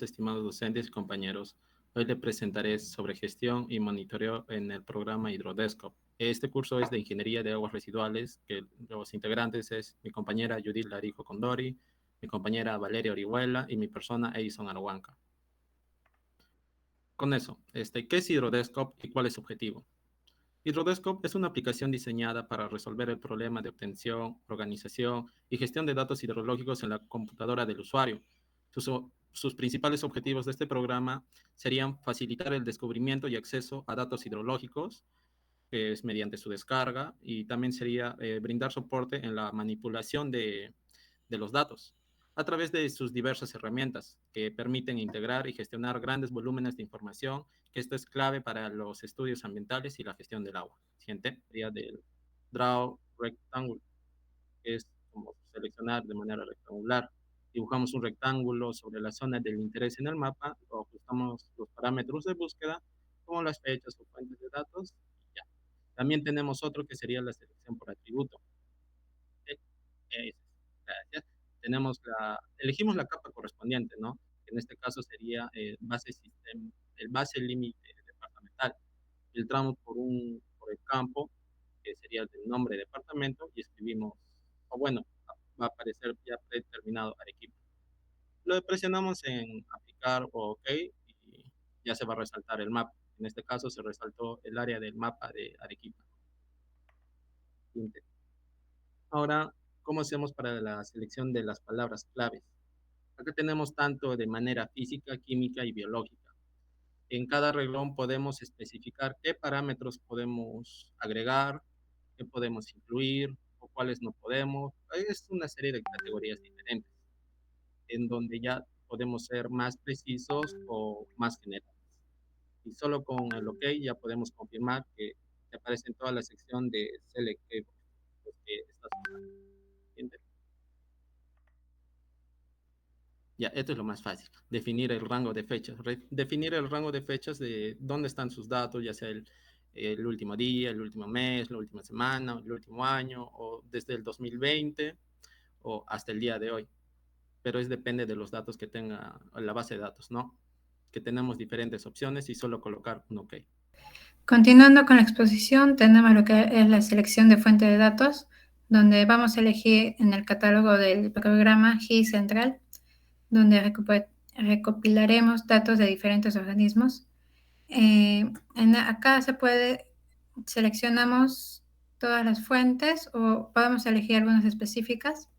estimados docentes y compañeros. Hoy les presentaré sobre gestión y monitoreo en el programa Hidrodesktop. Este curso es de Ingeniería de Aguas Residuales, que los integrantes es mi compañera Judith Larijo Condori, mi compañera Valeria Orihuela y mi persona Edison Arahuanca. Con eso, ¿qué es Hidrodesktop y cuál es su objetivo? Hidrodesktop es una aplicación diseñada para resolver el problema de obtención, organización y gestión de datos hidrológicos en la computadora del usuario. Sus principales objetivos de este programa serían facilitar el descubrimiento y acceso a datos hidrológicos, que es mediante su descarga, y también sería brindar soporte en la manipulación de los datos a través de sus diversas herramientas que permiten integrar y gestionar grandes volúmenes de información, que esto es clave para los estudios ambientales y la gestión del agua. Siguiente sería del Draw Rectangle, que es como seleccionar de manera rectangular. Dibujamos un rectángulo sobre la zona del interés en el mapa, o ajustamos los parámetros de búsqueda, como las fechas o fuentes de datos, y ya. También tenemos otro que sería la selección por atributo. Gracias. Elegimos la capa correspondiente, ¿no? En este caso sería base sistema, el base límite departamental. Filtramos por el campo, que sería el del nombre de departamento, y escribimos, o bueno, va a aparecer ya predeterminado Arequipa. Lo presionamos en aplicar o OK y ya se va a resaltar el mapa. En este caso se resaltó el área del mapa de Arequipa. Ahora, ¿cómo hacemos para la selección de las palabras claves? Acá tenemos tanto de manera física, química y biológica. En cada reglón podemos especificar qué parámetros podemos agregar, qué podemos incluir o cuáles no podemos. Es una serie de categorías diferentes en donde ya podemos ser más precisos o más generales. Y solo con el OK ya podemos confirmar que te aparece en toda la sección de Select Table, que estás usando. Ya, esto es lo más fácil, definir el rango de fechas. Definir el rango de fechas de dónde están sus datos, ya sea el último día, el último mes, la última semana, el último año, o desde el 2020 o hasta el día de hoy. Pero depende de los datos que tenga la base de datos, ¿no? Que tenemos diferentes opciones y solo colocar un OK. Continuando con la exposición, tenemos lo que es la selección de fuente de datos, donde vamos a elegir en el catálogo del programa GI Central, donde recopilaremos datos de diferentes organismos. Acá seleccionamos todas las fuentes o podemos elegir algunas específicas.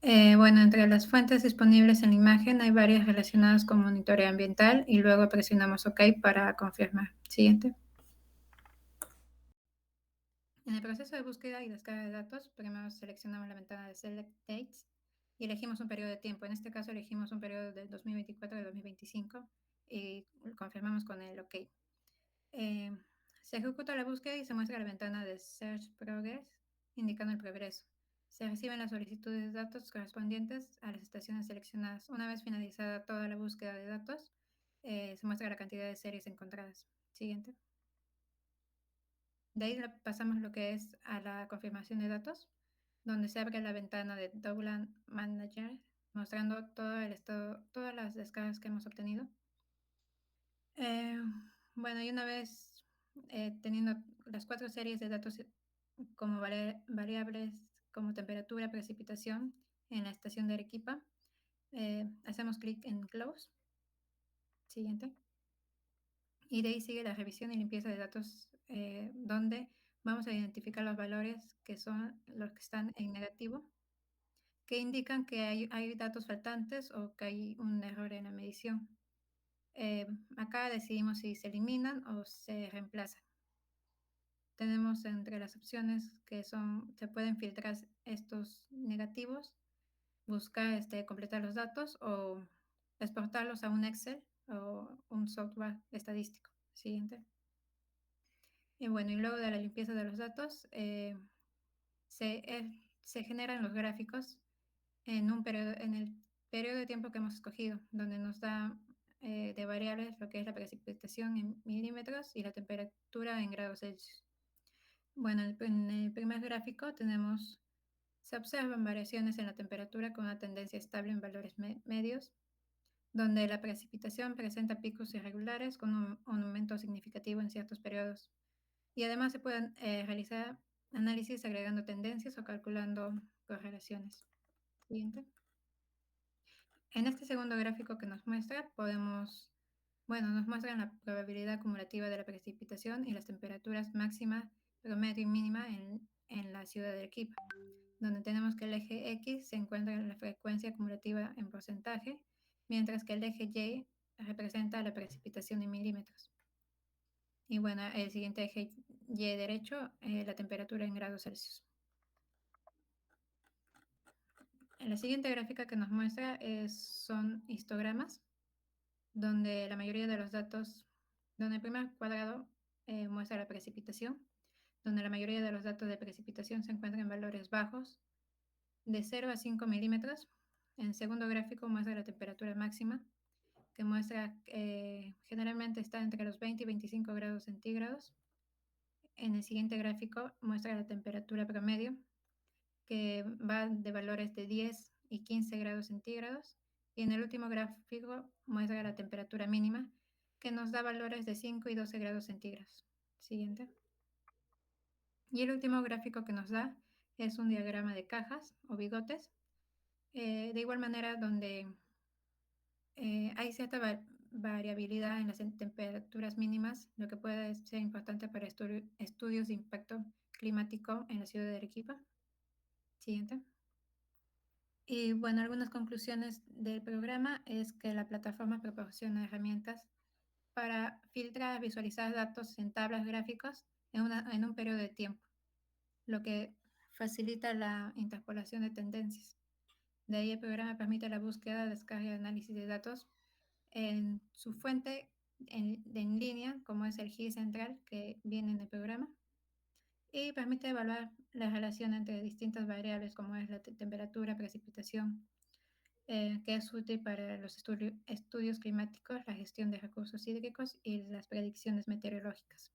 Bueno, entre las fuentes disponibles en la imagen hay varias relacionadas con monitoreo ambiental y luego presionamos OK para confirmar. Siguiente. En el proceso de búsqueda y descarga de datos, primero seleccionamos la ventana de Select Dates y elegimos un periodo de tiempo. En este caso elegimos un periodo del 2024 al 2025 y confirmamos con el OK. Se ejecuta la búsqueda y se muestra la ventana de Search Progress indicando el progreso. Se reciben las solicitudes de datos correspondientes a las estaciones seleccionadas. Una vez finalizada toda la búsqueda de datos, se muestra la cantidad de series encontradas. Siguiente. De ahí pasamos lo que es a la confirmación de datos, donde se abre la ventana de Double Manager, mostrando todo el estado, todas las descargas que hemos obtenido. Bueno, y una vez teniendo las 4 series de datos como variables como temperatura, precipitación en la estación de Arequipa, hacemos clic en Close. Siguiente. Y de ahí sigue la revisión y limpieza de datos, donde vamos a identificar los valores que son los que están en negativo, que indican que hay datos faltantes o que hay un error en la medición. Acá decidimos si se eliminan o se reemplazan. Tenemos entre las opciones que se pueden filtrar estos negativos, buscar completar los datos o exportarlos a un Excel o un software estadístico. Siguiente. Y bueno, y luego de la limpieza de los datos, se generan los gráficos en el periodo de tiempo que hemos escogido, donde nos da de variables lo que es la precipitación en milímetros y la temperatura en grados Celsius. Bueno, en el primer gráfico se observan variaciones en la temperatura con una tendencia estable en valores medios. donde la precipitación presenta picos irregulares con un aumento significativo en ciertos periodos. Y además se pueden realizar análisis agregando tendencias o calculando correlaciones. Siguiente. En este segundo gráfico que nos muestra, nos muestran la probabilidad acumulativa de la precipitación y las temperaturas máxima, promedio y mínima en la ciudad de Arequipa, donde tenemos que el eje X se encuentra en la frecuencia acumulativa en porcentaje, mientras que el eje Y representa la precipitación en milímetros. Y bueno, el siguiente eje Y derecho, la temperatura en grados Celsius. En la siguiente gráfica que nos muestra son histogramas, donde la mayoría de los datos, donde el primer cuadrado muestra la precipitación, donde la mayoría de los datos de precipitación se encuentran en valores bajos, de 0 a 5 milímetros. En el segundo gráfico muestra la temperatura máxima, que muestra generalmente está entre los 20 y 25 grados centígrados. En el siguiente gráfico muestra la temperatura promedio, que va de valores de 10 y 15 grados centígrados. Y en el último gráfico muestra la temperatura mínima, que nos da valores de 5 y 12 grados centígrados. Siguiente. Y el último gráfico que nos da es un diagrama de cajas o bigotes. De igual manera, donde hay cierta variabilidad en las temperaturas mínimas, lo que puede ser importante para estudios de impacto climático en la ciudad de Arequipa. Siguiente. Y bueno, algunas conclusiones del programa es que la plataforma proporciona herramientas para filtrar, visualizar datos en tablas gráficas en un periodo de tiempo, lo que facilita la interpolación de tendencias. De ahí el programa permite la búsqueda, descarga y análisis de datos en su fuente en línea, como es el GIS central que viene en el programa, y permite evaluar la relación entre distintas variables como es la temperatura, precipitación, que es útil para los estudios climáticos, la gestión de recursos hídricos y las predicciones meteorológicas.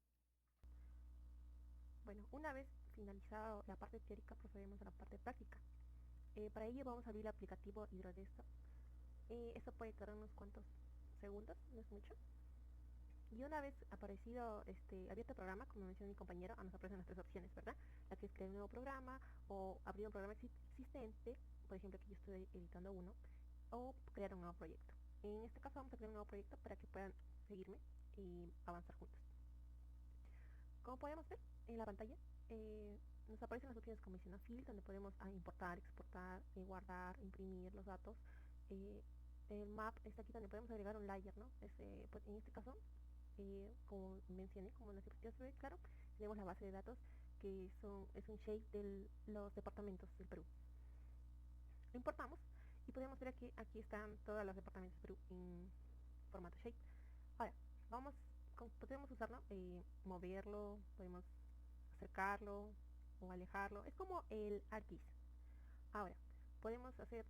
Bueno, una vez finalizada la parte teórica, procedemos a la parte práctica. Para ello vamos a abrir el aplicativo HidroDesktop. Esto puede tardar unos cuantos segundos, no es mucho. Y una vez abierto el programa, como mencionó mi compañero, nos aparecen las tres opciones, ¿verdad? La que es crear un nuevo programa o abrir un programa existente, por ejemplo, que yo estoy editando uno, o crear un nuevo proyecto. En este caso vamos a crear un nuevo proyecto para que puedan seguirme y avanzar juntos. Como podemos ver en la pantalla, nos aparecen las opciones como mencionó Phil, donde podemos importar, exportar, guardar, imprimir los datos. El map está aquí donde podemos agregar un layer, ¿no? Pues en este caso, como mencioné, como en la diapositiva se ve claro, tenemos la base de datos que es un shape de los departamentos del Perú. Lo importamos y podemos ver que aquí están todos los departamentos del Perú en formato shape. Ahora, podemos usarlo, moverlo, podemos acercarlo o alejarlo. Es como el ArcGIS. Ahora, podemos hacer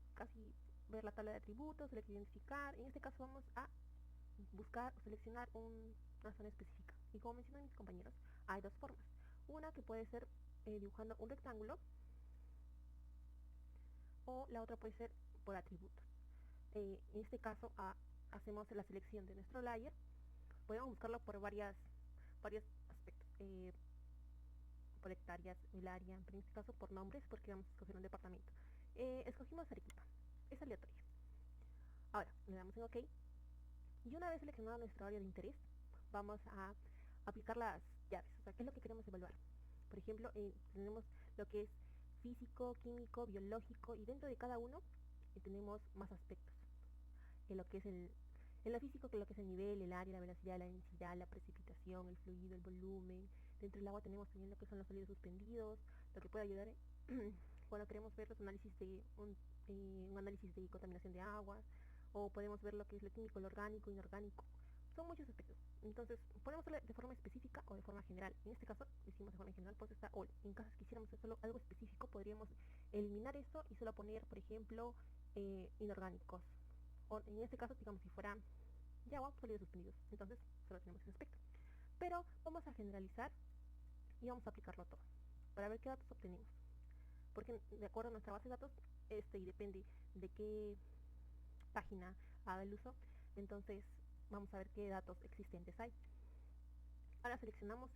ver la tabla de atributos, identificar. En este caso vamos a buscar o seleccionar una zona específica. Y como mencionan mis compañeros, hay dos formas. Una que puede ser dibujando un rectángulo, o la otra puede ser por atributos. En este caso hacemos la selección de nuestro layer. Podemos buscarlo por varios aspectos. Por hectáreas, el área, pero en este caso por nombres, porque vamos a escoger un departamento. Escogimos Arequipa, es aleatorio. Ahora, le damos en OK. Y una vez seleccionado nuestro área de interés, vamos a aplicar las llaves. O sea, ¿qué es lo que queremos evaluar? Por ejemplo, tenemos lo que es físico, químico, biológico, y dentro de cada uno tenemos más aspectos. En lo que es en lo físico, que es lo que es el nivel, el área, la velocidad, la densidad, la precipitación, el fluido, el volumen. Dentro del agua tenemos también lo que son los sólidos suspendidos, lo que puede ayudar cuando queremos ver los análisis de un análisis de contaminación de aguas, o podemos ver lo que es lo químico, lo orgánico, inorgánico. Son muchos aspectos. Entonces, podemos hacerlo de forma específica o de forma general. En este caso, decimos de forma general, pues está all. En caso que quisiéramos hacer solo algo específico, podríamos eliminar esto y solo poner, por ejemplo, inorgánicos. O en este caso, digamos, si fuera de agua, sólidos suspendidos. Entonces, solo tenemos ese aspecto. Pero vamos a generalizar y vamos a aplicarlo a todo para ver qué datos obtenemos. Porque de acuerdo a nuestra base de datos, y depende de qué página haga el uso. Entonces vamos a ver qué datos existentes hay. Ahora seleccionamos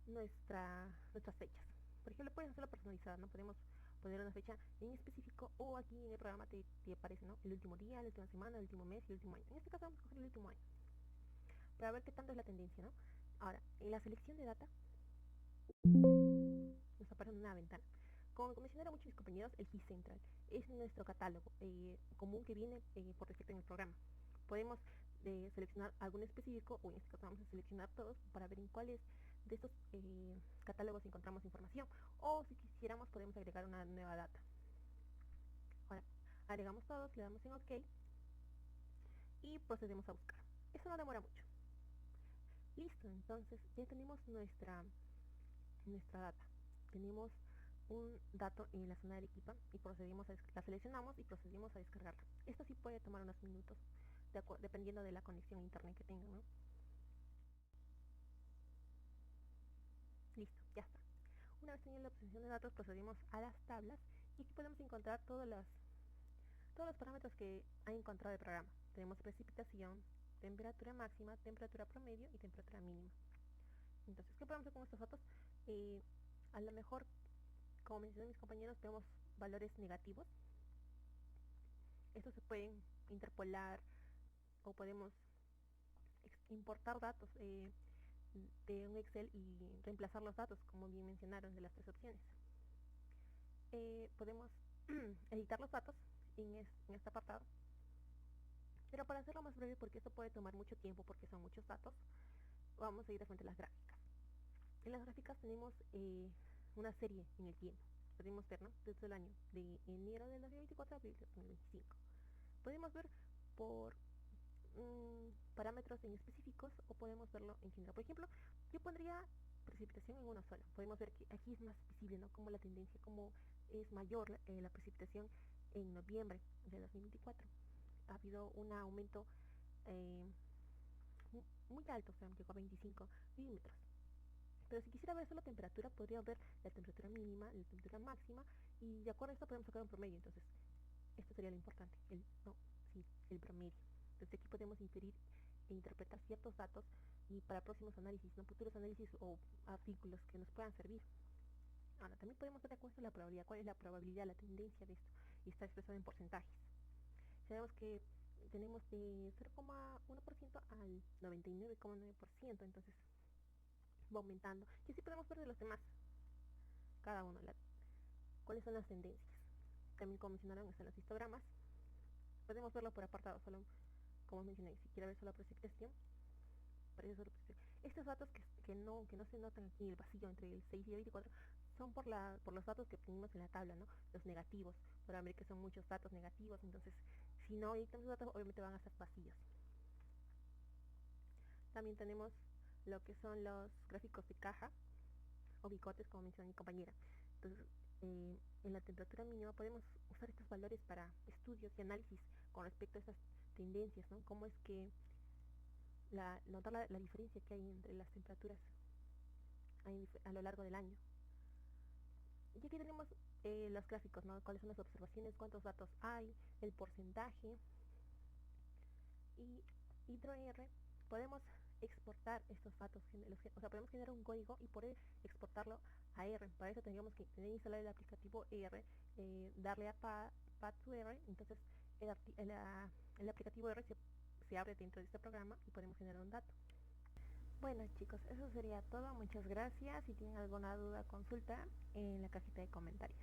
nuestras fechas. Por ejemplo, puedes hacerlo personalizado, ¿no? Podemos poner una fecha en específico o aquí en el programa te aparece, ¿no? El último día, la última semana, el último mes y el último año. En este caso vamos a coger el último año para ver qué tanto es la tendencia, ¿no? Ahora, en la selección de data nos aparece una ventana. Como mencionaron muchos mis compañeros, el GIS Central es nuestro catálogo común que viene por defecto en el programa. Podemos seleccionar algún específico, o en este caso vamos a seleccionar todos para ver en cuáles de estos catálogos encontramos información, o si quisiéramos podemos agregar una nueva data. Ahora, agregamos todos, le damos en OK y procedemos a buscar. Eso no demora mucho. Listo, entonces ya tenemos nuestra data. Tenemos un dato en la zona de Arequipa y la seleccionamos y procedimos a descargarla. Esto sí puede tomar unos minutos, dependiendo de la conexión a internet que tengan, ¿no? Listo, ya está. Una vez teniendo la obtención de datos, procedimos a las tablas y aquí podemos encontrar todos los parámetros que ha encontrado el programa. Tenemos precipitación, temperatura máxima, temperatura promedio y temperatura mínima. Entonces, ¿qué podemos hacer con estos datos? A lo mejor, como mencioné mis compañeros, tenemos valores negativos. Estos se pueden interpolar o podemos importar datos de un Excel y reemplazar los datos, como bien mencionaron, de las tres opciones. Podemos editar los datos en este apartado, pero para hacerlo más breve, porque esto puede tomar mucho tiempo porque son muchos datos, vamos a ir de frente a las gráficas. En las gráficas tenemos una serie en el tiempo. Podemos ver, ¿no? Desde el año de enero del 2024 a abril del 2025. Podemos ver por parámetros en específicos o podemos verlo en general. Por ejemplo, yo pondría precipitación en uno solo. Podemos ver que aquí es más visible, ¿no? Como la tendencia, como es mayor la precipitación en noviembre de 2024. Ha habido un aumento muy alto, o sea, llegó a 25 milímetros. Pero si quisiera ver solo temperatura, podría ver la temperatura mínima, la temperatura máxima, y de acuerdo a esto podemos sacar un promedio. Entonces, esto sería lo importante, el promedio. Entonces aquí podemos inferir e interpretar ciertos datos y para próximos análisis, ¿no? Futuros análisis o artículos que nos puedan servir. Ahora, también podemos dar cuenta de la probabilidad, cuál es la probabilidad, la tendencia de esto, y está expresada en porcentajes. Sabemos que tenemos de 0,1% al 99,9%, entonces va aumentando. Y así podemos ver de los demás, cada uno, cuáles son las tendencias. También, como mencionaron, están los histogramas. Podemos verlo por apartado, solo como mencioné, si quiere ver solo precipitación, estos datos que no se notan aquí en el vacío entre el 6 y el 24 son por los datos que obtenimos en la tabla, ¿no? Los negativos. Podrán ver que son muchos datos negativos, entonces si no hay tantos datos, obviamente van a ser vacíos. También tenemos lo que son los gráficos de caja o bicotes, como mencionó mi compañera. Entonces, en la temperatura mínima podemos usar estos valores para estudios y análisis con respecto a estas tendencias, ¿no? Cómo es que notar la diferencia que hay entre las temperaturas a lo largo del año. Y aquí tenemos los gráficos, ¿no? Cuáles son las observaciones, cuántos datos hay, el porcentaje. Y HidroR podemos exportar estos datos, o sea, podemos generar un código y poder exportarlo a R. Para eso tendríamos que tener instalado el aplicativo R, darle a Path to R, entonces el aplicativo R se abre dentro de este programa y podemos generar un dato. Bueno chicos, eso sería todo, muchas gracias. Si tienen alguna duda, consulta en la cajita de comentarios.